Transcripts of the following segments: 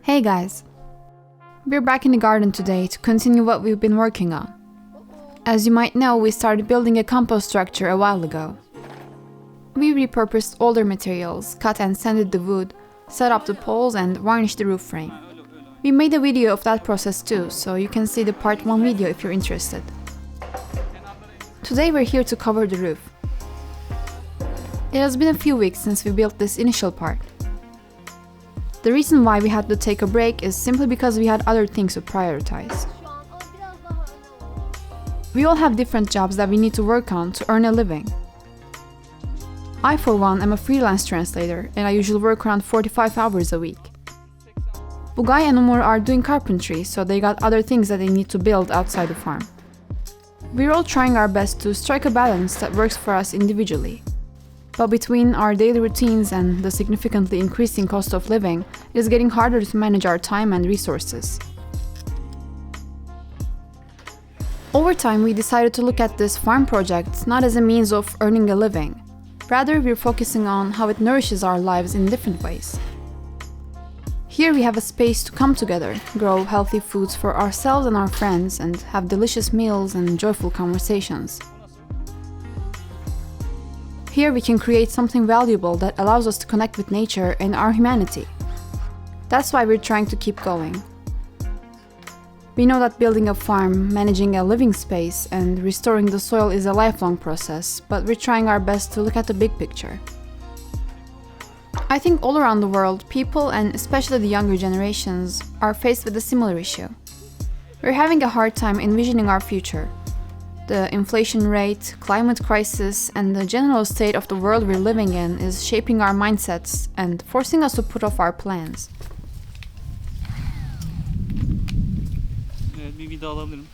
Hey guys! We're back in the garden today to continue what we've been working on. As you might know, we started building a compost structure a while ago. We repurposed older materials, cut and sanded the wood, set up the poles and varnished the roof frame. We made a video of that process too, so you can see the part 1 video if you're interested. Today we're here to cover the roof. It has been a few weeks since we built this initial part. The reason why we had to take a break is simply because we had other things to prioritize. We all have different jobs that we need to work on to earn a living. I, for one, am a freelance translator and I usually work around 45 hours a week. Bugay and Umur are doing carpentry, so they got other things that they need to build outside the farm. We're all trying our best to strike a balance that works for us individually. But between our daily routines and the significantly increasing cost of living, it is getting harder to manage our time and resources. Over time, we decided to look at this farm project not as a means of earning a living. Rather, we're focusing on how it nourishes our lives in different ways. Here we have a space to come together, grow healthy foods for ourselves and our friends, and have delicious meals and joyful conversations. Here we can create something valuable that allows us to connect with nature and our humanity. That's why we're trying to keep going. We know that building a farm, managing a living space, and restoring the soil is a lifelong process, but we're trying our best to look at the big picture. I think all around the world, people, and especially the younger generations, are faced with a similar issue. We're having a hard time envisioning our future. The inflation rate, climate crisis, and the general state of the world we're living in is shaping our mindsets and forcing us to put off our plans. Evet, bir vida alabilirim.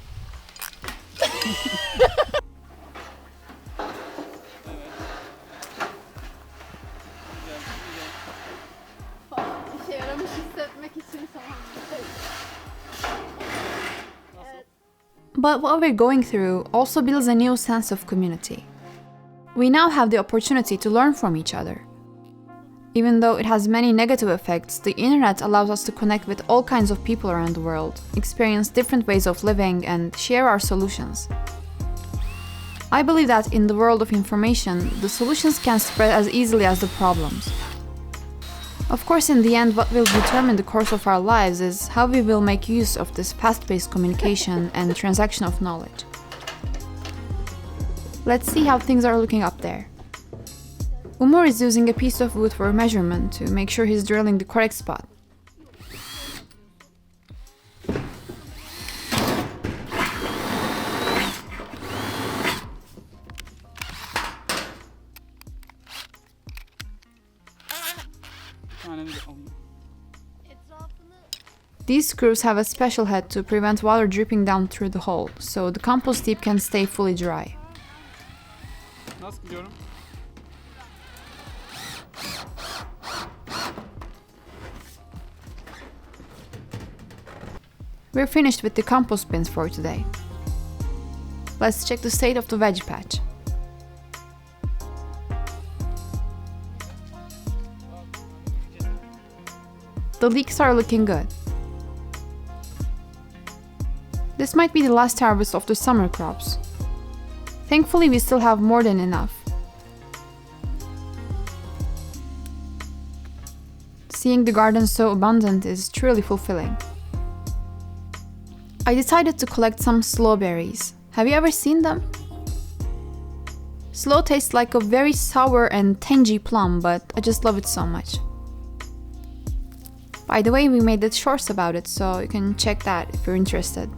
İşe yaramış hissetmek için tamam. But what we're going through also builds a new sense of community. We now have the opportunity to learn from each other. Even though it has many negative effects, the internet allows us to connect with all kinds of people around the world, experience different ways of living, and share our solutions. I believe that in the world of information, the solutions can spread as easily as the problems. Of course, in the end, what will determine the course of our lives is how we will make use of this fast-paced communication and transaction of knowledge. Let's see how things are looking up there. Umur is using a piece of wood for measurement to make sure he's drilling the correct spot. These screws have a special head to prevent water dripping down through the hole, so the compost heap can stay fully dry. Nasıl gidiyorum? We're finished with the compost bins for today. Let's check the state of the veg patch. The leeks are looking good. This might be the last harvest of the summer crops. Thankfully, we still have more than enough. Seeing the garden so abundant is truly fulfilling. I decided to collect some sloe berries. Have you ever seen them? Sloe tastes like a very sour and tangy plum, but I just love it so much. By the way, we made the shorts about it, so you can check that if you're interested.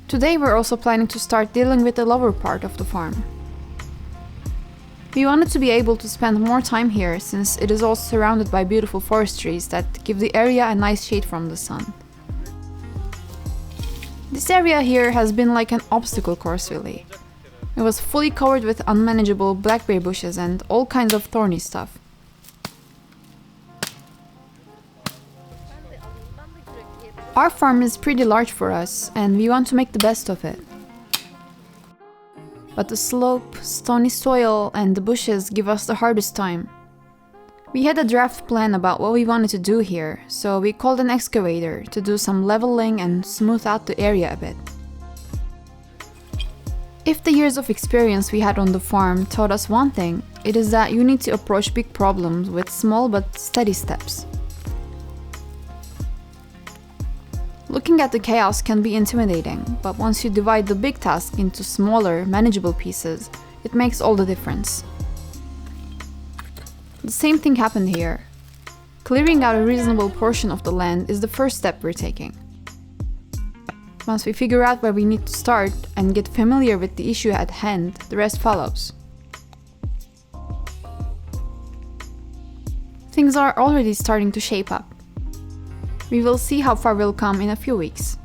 Today we're also planning to start dealing with the lower part of the farm. We wanted to be able to spend more time here since it is all surrounded by beautiful forest trees that give the area a nice shade from the sun. This area here has been like an obstacle course really. It was fully covered with unmanageable blackberry bushes and all kinds of thorny stuff. Our farm is pretty large for us, and we want to make the best of it. but the slope, stony soil, and the bushes give us the hardest time. We had a draft plan about what we wanted to do here, so we called an excavator to do some leveling and smooth out the area a bit. If the years of experience we had on the farm taught us one thing, it is that you need to approach big problems with small but steady steps. Looking at the chaos can be intimidating, but once you divide the big task into smaller, manageable pieces, it makes all the difference. The same thing happened here. Clearing out a reasonable portion of the land is the first step we're taking. Once we figure out where we need to start and get familiar with the issue at hand, the rest follows. Things are already starting to shape up. We will see how far we'll come in a few weeks.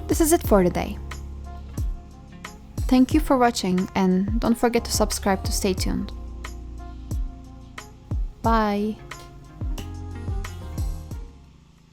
This is it for today. Thank you for watching, and don't forget to subscribe to stay tuned. Bye!